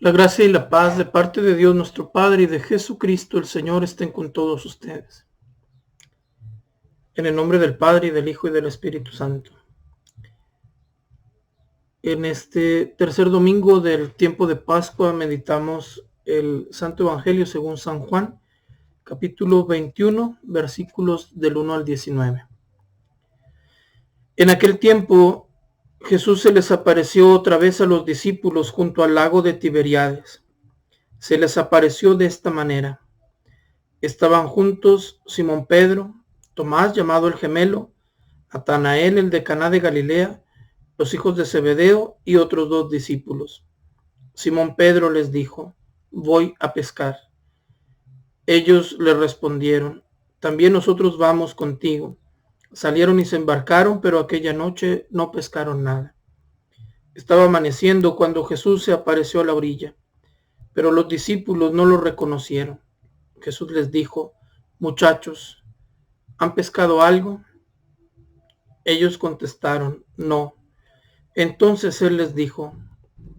La gracia y la paz de parte de Dios nuestro Padre y de Jesucristo el Señor estén con todos ustedes. En el nombre del Padre y del Hijo y del Espíritu Santo. En este tercer domingo del tiempo de Pascua meditamos el Santo Evangelio según San Juan, capítulo 21, versículos del 1 al 19. En aquel tiempo Jesús se les apareció otra vez a los discípulos junto al lago de Tiberíades. Se les apareció de esta manera. Estaban juntos Simón Pedro, Tomás llamado el gemelo, Natanael el de Caná de Galilea, los hijos de Zebedeo y otros 2 discípulos. Simón Pedro les dijo: voy a pescar. Ellos le respondieron: también nosotros vamos contigo. Salieron y se embarcaron, pero aquella noche no pescaron nada. Estaba amaneciendo cuando Jesús se apareció a la orilla, pero los discípulos no lo reconocieron. Jesús les dijo: muchachos, ¿han pescado algo? Ellos contestaron: no. Entonces él les dijo: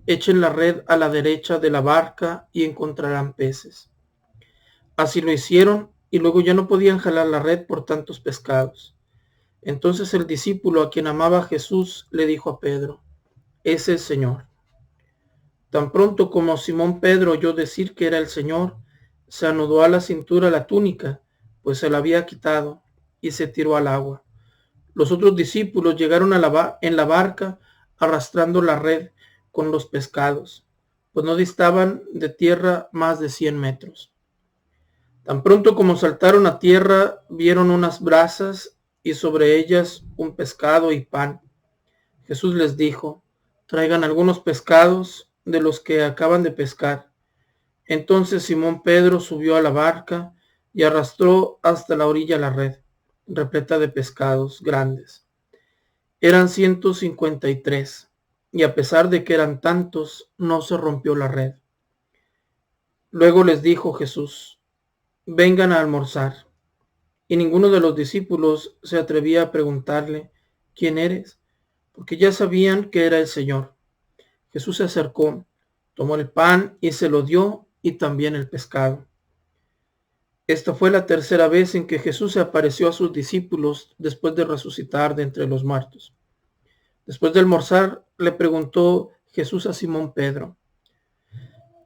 echen la red a la derecha de la barca y encontrarán peces. Así lo hicieron y luego ya no podían jalar la red por tantos pescados. Entonces el discípulo a quien amaba Jesús le dijo a Pedro: es el Señor. Tan pronto como Simón Pedro oyó decir que era el Señor, se anudó a la cintura la túnica, pues se la había quitado, y se tiró al agua. Los otros discípulos llegaron en la barca arrastrando la red con los pescados, pues no distaban de tierra más de 100 metros. Tan pronto como saltaron a tierra, vieron unas brasas y sobre ellas un pescado y pan. Jesús les dijo: traigan algunos pescados de los que acaban de pescar. Entonces Simón Pedro subió a la barca y arrastró hasta la orilla la red, repleta de pescados grandes. Eran 153, y a pesar de que eran tantos, no se rompió la red. Luego les dijo Jesús: vengan a almorzar. Y ninguno de los discípulos se atrevía a preguntarle: ¿quién eres? Porque ya sabían que era el Señor. Jesús se acercó, tomó el pan y se lo dio, y también el pescado. Esta fue la tercera vez en que Jesús se apareció a sus discípulos después de resucitar de entre los muertos. Después de almorzar, le preguntó Jesús a Simón Pedro: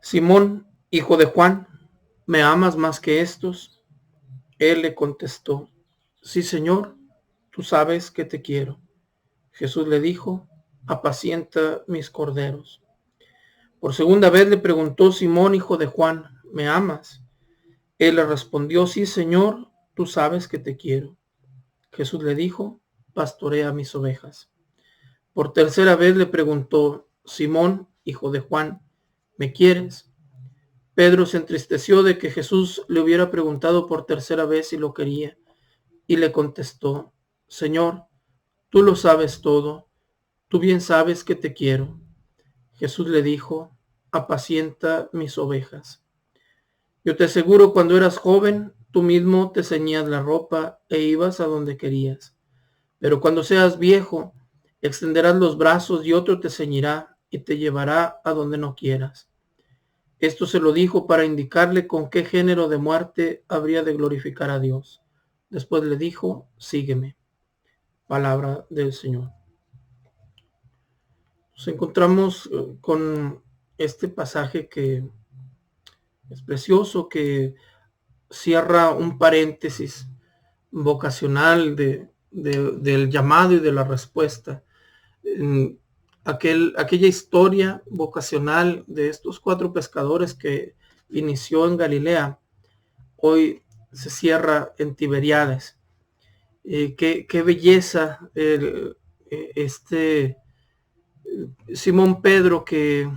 Simón, hijo de Juan, ¿me amas más que estos? Él le contestó: sí, Señor, tú sabes que te quiero. Jesús le dijo: apacienta mis corderos. Por segunda vez le preguntó Simón, hijo de Juan: ¿me amas? Él le respondió: sí, Señor, tú sabes que te quiero. Jesús le dijo: pastorea mis ovejas. Por tercera vez le preguntó Simón, hijo de Juan: ¿me quieres? Pedro se entristeció de que Jesús le hubiera preguntado por tercera vez si lo quería, y le contestó: Señor, tú lo sabes todo, tú bien sabes que te quiero. Jesús le dijo: apacienta mis ovejas. Yo te aseguro, cuando eras joven, tú mismo te ceñías la ropa e ibas a donde querías. Pero cuando seas viejo, extenderás los brazos y otro te ceñirá y te llevará a donde no quieras. Esto se lo dijo para indicarle con qué género de muerte habría de glorificar a Dios. Después le dijo: sígueme. Palabra del Señor. Nos encontramos con este pasaje que es precioso, que cierra un paréntesis vocacional del llamado y de la respuesta. Aquella historia vocacional de estos 4 pescadores que inició en Galilea, hoy se cierra en Tiberíades. Qué belleza Simón Pedro, que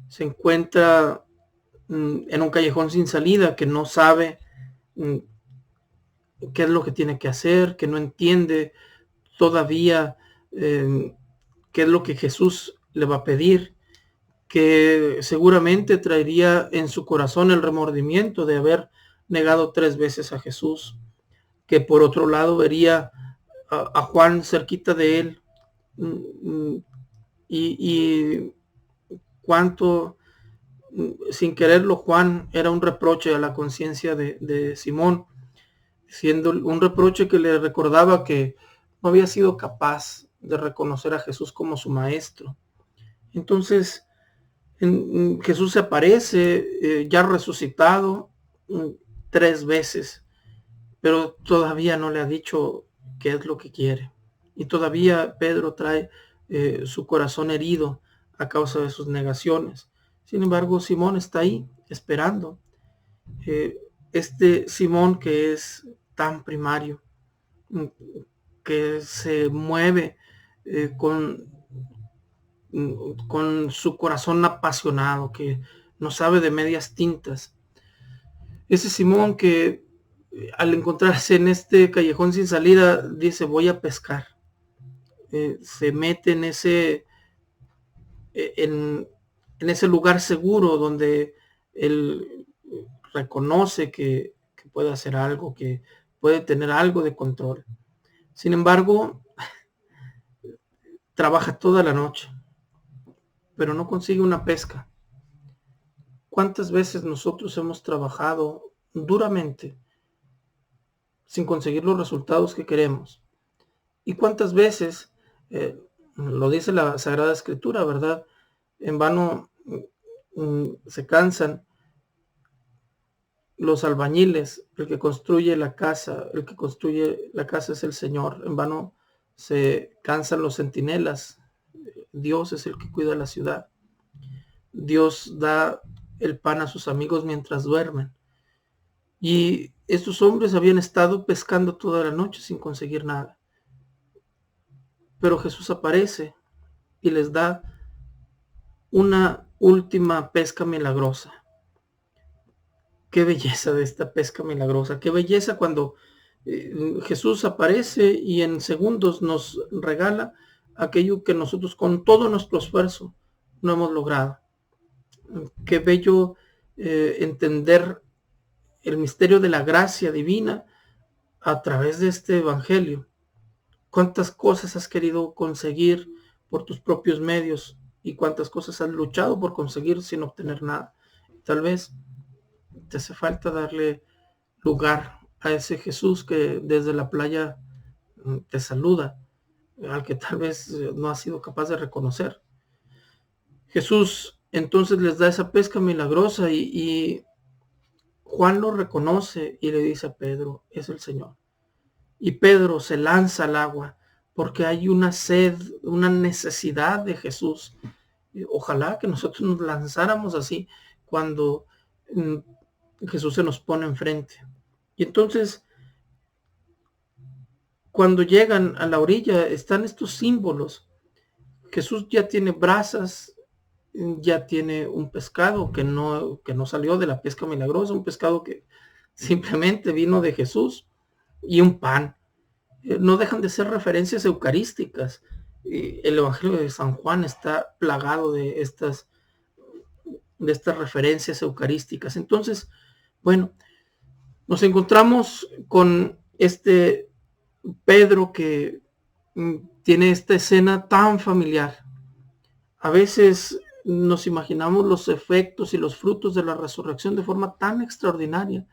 se encuentra en un callejón sin salida, que no sabe qué es lo que tiene que hacer, que no entiende todavía qué es lo que Jesús le va a pedir, que seguramente traería en su corazón el remordimiento de haber negado 3 veces a Jesús, que por otro lado vería a Juan cerquita de él, y cuánto sin quererlo, Juan era un reproche a la conciencia de Simón, siendo un reproche que le recordaba que no había sido capaz de reconocer a Jesús como su maestro. Entonces, Jesús se aparece ya resucitado 3 veces, pero todavía no le ha dicho qué es lo que quiere. Y todavía Pedro trae su corazón herido a causa de sus negaciones. Sin embargo, Simón está ahí esperando. Este Simón que es tan primario, que se mueve con su corazón apasionado, que no sabe de medias tintas. Ese Simón que al encontrarse en este callejón sin salida dice voy a pescar. Se mete en ese lugar seguro donde él reconoce que puede hacer algo, que puede tener algo de control. Sin embargo, trabaja toda la noche, pero no consigue una pesca. ¿Cuántas veces nosotros hemos trabajado duramente sin conseguir los resultados que queremos? ¿Y cuántas veces, lo dice la Sagrada Escritura, ¿verdad? En vano se cansan los albañiles, el que construye la casa es el Señor. En vano se cansan los centinelas, Dios es el que cuida la ciudad. Dios da el pan a sus amigos mientras duermen. Y estos hombres habían estado pescando toda la noche sin conseguir nada. Pero Jesús aparece y les da una última pesca milagrosa. Qué belleza de esta pesca milagrosa, qué belleza cuando Jesús aparece y en segundos nos regala aquello que nosotros con todo nuestro esfuerzo no hemos logrado. Qué bello entender el misterio de la gracia divina a través de este evangelio. Cuántas cosas has querido conseguir por tus propios medios y cuántas cosas has luchado por conseguir sin obtener nada. Tal vez te hace falta darle lugar a ese Jesús que desde la playa te saluda, al que tal vez no has sido capaz de reconocer. Jesús entonces les da esa pesca milagrosa y Juan lo reconoce y le dice a Pedro, es el Señor. Y Pedro se lanza al agua porque hay una sed, una necesidad de Jesús. Ojalá que nosotros nos lanzáramos así cuando Jesús se nos pone enfrente. Y entonces, cuando llegan a la orilla, están estos símbolos. Jesús ya tiene brasas, ya tiene un pescado que no salió de la pesca milagrosa, un pescado que simplemente vino de Jesús, y un pan. No dejan de ser referencias eucarísticas. El Evangelio de San Juan está plagado de estas referencias eucarísticas. Entonces, bueno, nos encontramos con este Pedro que tiene esta escena tan familiar. A veces nos imaginamos los efectos y los frutos de la resurrección de forma tan extraordinaria,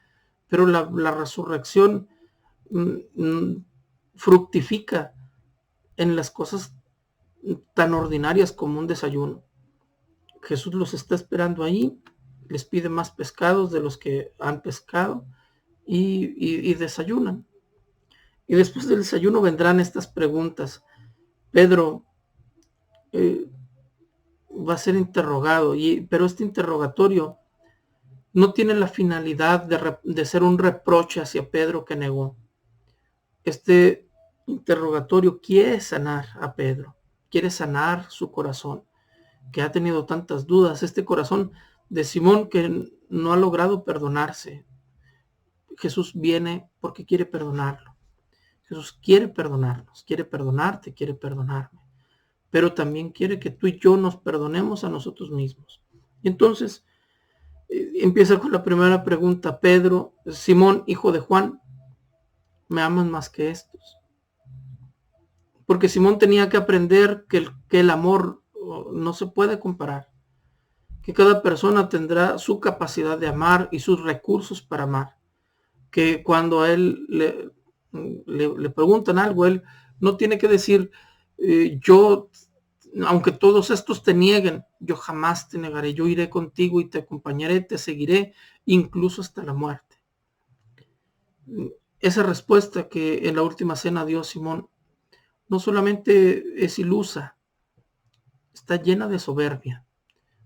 pero la resurrección fructifica en las cosas tan ordinarias como un desayuno. Jesús los está esperando ahí, les pide más pescados de los que han pescado y desayunan. Y después del desayuno vendrán estas preguntas. Pedro va a ser interrogado, pero este interrogatorio no tiene la finalidad de ser un reproche hacia Pedro que negó. Este interrogatorio quiere sanar a Pedro, quiere sanar su corazón, que ha tenido tantas dudas, este corazón de Simón que no ha logrado perdonarse. Jesús viene porque quiere perdonarlo. Jesús quiere perdonarnos, quiere perdonarte, quiere perdonarme, pero también quiere que tú y yo nos perdonemos a nosotros mismos. Y entonces empieza con la primera pregunta. Pedro, Simón, hijo de Juan, ¿me aman más que estos? Porque Simón tenía que aprender que el amor no se puede comparar. que cada persona tendrá su capacidad de amar y sus recursos para amar, que cuando a él le preguntan algo, él no tiene que decir, yo, aunque todos estos te nieguen, yo jamás te negaré, yo iré contigo y te acompañaré, te seguiré, incluso hasta la muerte. Esa respuesta que en la última cena dio Simón no solamente es ilusa, está llena de soberbia,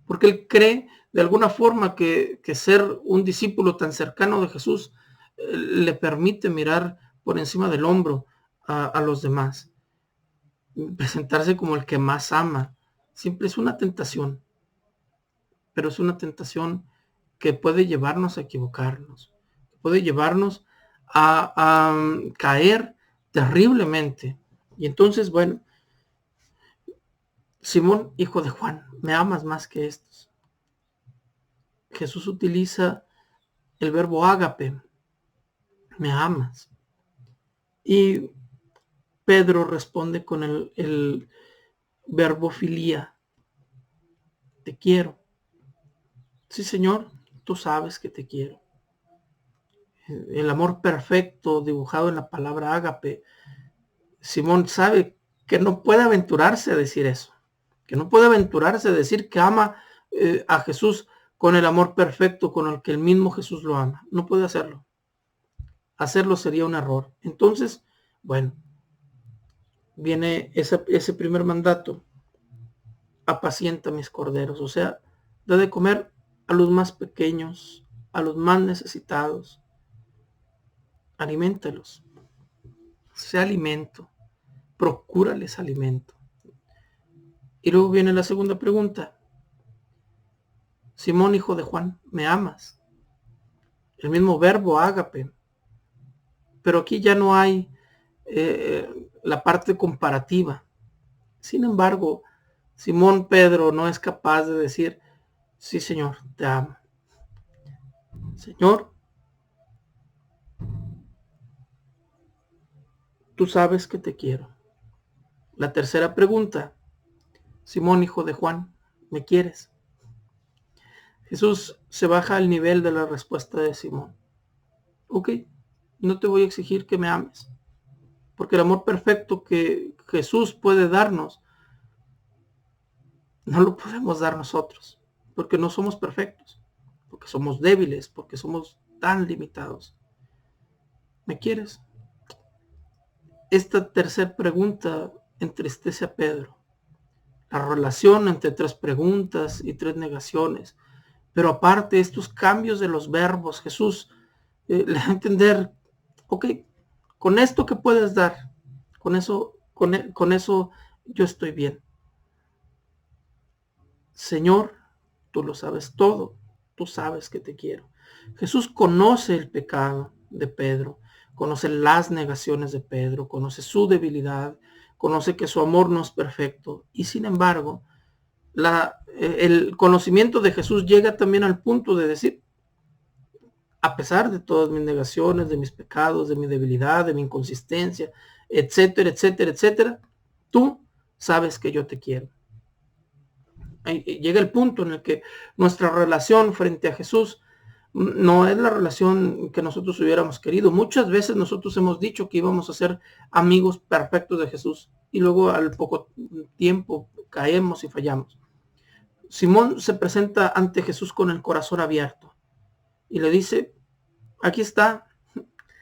porque él cree de alguna forma que ser un discípulo tan cercano de Jesús le permite mirar por encima del hombro a los demás, presentarse como el que más ama. Siempre es una tentación, pero es una tentación que puede llevarnos a equivocarnos, puede llevarnos a caer terriblemente. Y entonces, bueno, Simón, hijo de Juan, ¿me amas más que estos? Jesús utiliza el verbo ágape, me amas. Y Pedro responde con el verbo filía, te quiero. Sí, Señor, tú sabes que te quiero. El amor perfecto dibujado en la palabra ágape. Simón sabe que no puede aventurarse a decir eso, que no puede aventurarse a decir que ama a Jesús con el amor perfecto con el que el mismo Jesús lo ama. No puede hacerlo. Hacerlo sería un error. Entonces, bueno, viene ese primer mandato. Apacienta mis corderos, o sea, da de comer a los más pequeños, a los más necesitados. Aliméntalos. Sea alimento. Procúrales alimento. Y luego viene la segunda pregunta. Simón, hijo de Juan, ¿me amas? El mismo verbo ágape. Pero aquí ya no hay la parte comparativa. Sin embargo, Simón Pedro no es capaz de decir, sí, Señor, te amo. Señor, tú sabes que te quiero. La tercera pregunta, Simón, hijo de Juan, ¿me quieres? Jesús se baja al nivel de la respuesta de Simón. Ok, no te voy a exigir que me ames, porque el amor perfecto que Jesús puede darnos, no lo podemos dar nosotros, porque no somos perfectos, porque somos débiles, porque somos tan limitados. ¿Me quieres? Esta tercera pregunta entristece a Pedro. La relación entre 3 preguntas y 3 negaciones. Pero aparte estos cambios de los verbos, Jesús le da a entender, ok, con esto que puedes dar, con eso yo estoy bien. Señor, tú lo sabes todo, tú sabes que te quiero. Jesús conoce el pecado de Pedro, conoce las negaciones de Pedro, conoce su debilidad, conoce que su amor no es perfecto y sin embargo, el conocimiento de Jesús llega también al punto de decir, a pesar de todas mis negaciones, de mis pecados, de mi debilidad, de mi inconsistencia, etcétera, etcétera, etcétera, tú sabes que yo te quiero. Llega el punto en el que nuestra relación frente a Jesús no es la relación que nosotros hubiéramos querido. Muchas veces nosotros hemos dicho que íbamos a ser amigos perfectos de Jesús y luego al poco tiempo caemos y fallamos. Simón se presenta ante Jesús con el corazón abierto y le dice, aquí está,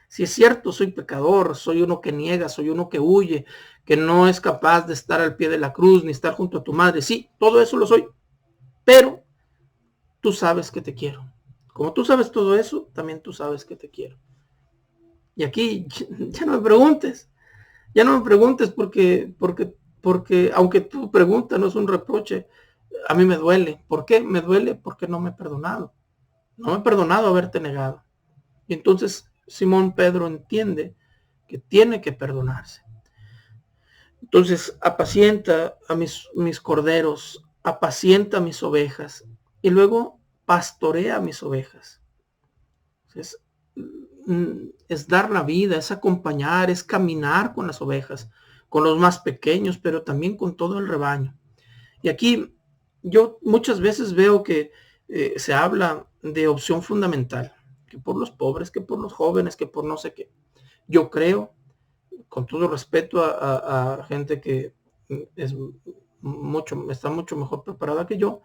si es cierto, soy pecador, soy uno que niega, soy uno que huye, que no es capaz de estar al pie de la cruz ni estar junto a tu madre. Sí, todo eso lo soy, pero tú sabes que te quiero. Como tú sabes todo eso, también tú sabes que te quiero. Y aquí ya no me preguntes, porque aunque tu pregunta no es un reproche, a mí me duele. ¿Por qué? Me duele porque no me he perdonado. No me he perdonado haberte negado. Y entonces Simón Pedro entiende que tiene que perdonarse. Entonces apacienta a mis corderos, apacienta a mis ovejas y luego pastorea a mis ovejas. Es dar la vida, es acompañar, es caminar con las ovejas, con los más pequeños, pero también con todo el rebaño. Y aquí yo muchas veces veo que se habla de opción fundamental, que por los pobres, que por los jóvenes, que por no sé qué. Yo creo, con todo respeto a gente que está mucho mejor preparada que yo,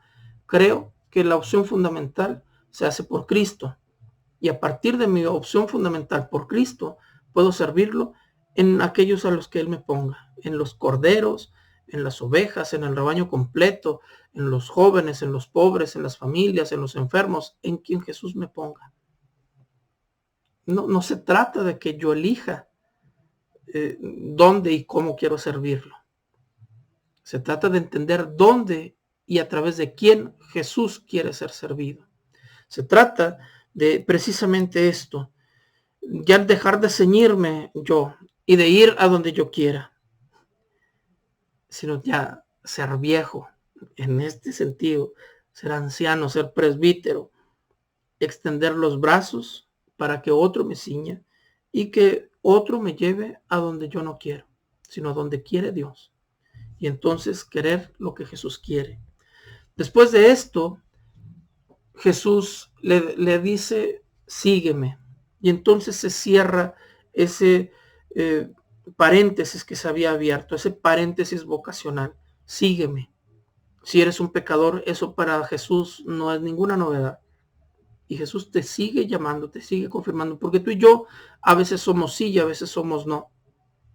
creo que la opción fundamental se hace por Cristo. Y a partir de mi opción fundamental por Cristo, puedo servirlo en aquellos a los que Él me ponga, en los corderos, en las ovejas, en el rebaño completo, en los jóvenes, en los pobres, en las familias, en los enfermos, en quien Jesús me ponga. No se trata de que yo elija dónde y cómo quiero servirlo. Se trata de entender dónde y a través de quién Jesús quiere ser servido. Se trata de precisamente esto, ya dejar de ceñirme yo y de ir a donde yo quiera, sino ya ser viejo en este sentido, ser anciano, ser presbítero, extender los brazos para que otro me ciña y que otro me lleve a donde yo no quiero, sino a donde quiere Dios. Y entonces querer lo que Jesús quiere. Después de esto, Jesús le dice, sígueme. Y entonces se cierra ese paréntesis que se había abierto, ese paréntesis vocacional. Sígueme. Si eres un pecador, eso para Jesús no es ninguna novedad. Y Jesús te sigue llamando, te sigue confirmando, porque tú y yo a veces somos sí y a veces somos no.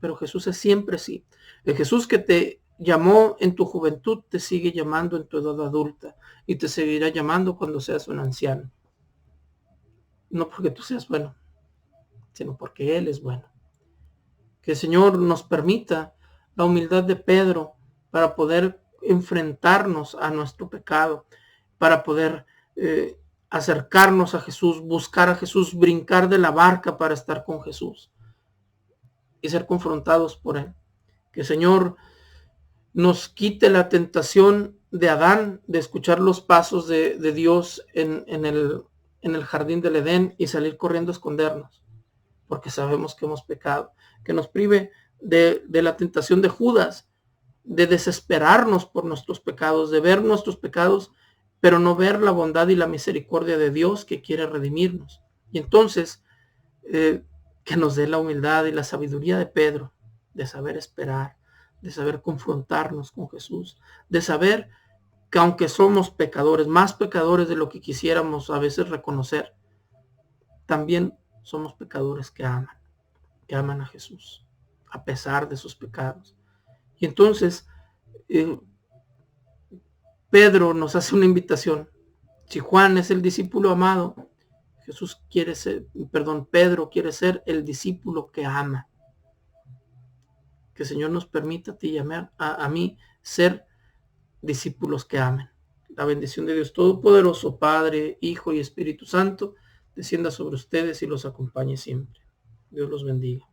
Pero Jesús es siempre sí. El Jesús que te llamó en tu juventud te sigue llamando en tu edad adulta y te seguirá llamando cuando seas un anciano. No porque tú seas bueno, sino porque Él es bueno. Que el Señor nos permita la humildad de Pedro para poder enfrentarnos a nuestro pecado, para poder acercarnos a Jesús, buscar a Jesús, brincar de la barca para estar con Jesús y ser confrontados por Él. Que el Señor nos quite la tentación de Adán de escuchar los pasos de Dios en el jardín del Edén y salir corriendo a escondernos, porque sabemos que hemos pecado. Que nos prive de la tentación de Judas, de desesperarnos por nuestros pecados, de ver nuestros pecados, pero no ver la bondad y la misericordia de Dios que quiere redimirnos. Y entonces, que nos dé la humildad y la sabiduría de Pedro, de saber esperar, de saber confrontarnos con Jesús, de saber que aunque somos pecadores, más pecadores de lo que quisiéramos a veces reconocer, también somos pecadores que aman a Jesús, a pesar de sus pecados. Y entonces, Pedro nos hace una invitación. Si Juan es el discípulo amado, Pedro quiere ser el discípulo que ama. Que el Señor nos permita a ti y a mí ser discípulos que amen. La bendición de Dios Todopoderoso, Padre, Hijo y Espíritu Santo, descienda sobre ustedes y los acompañe siempre. Dios los bendiga.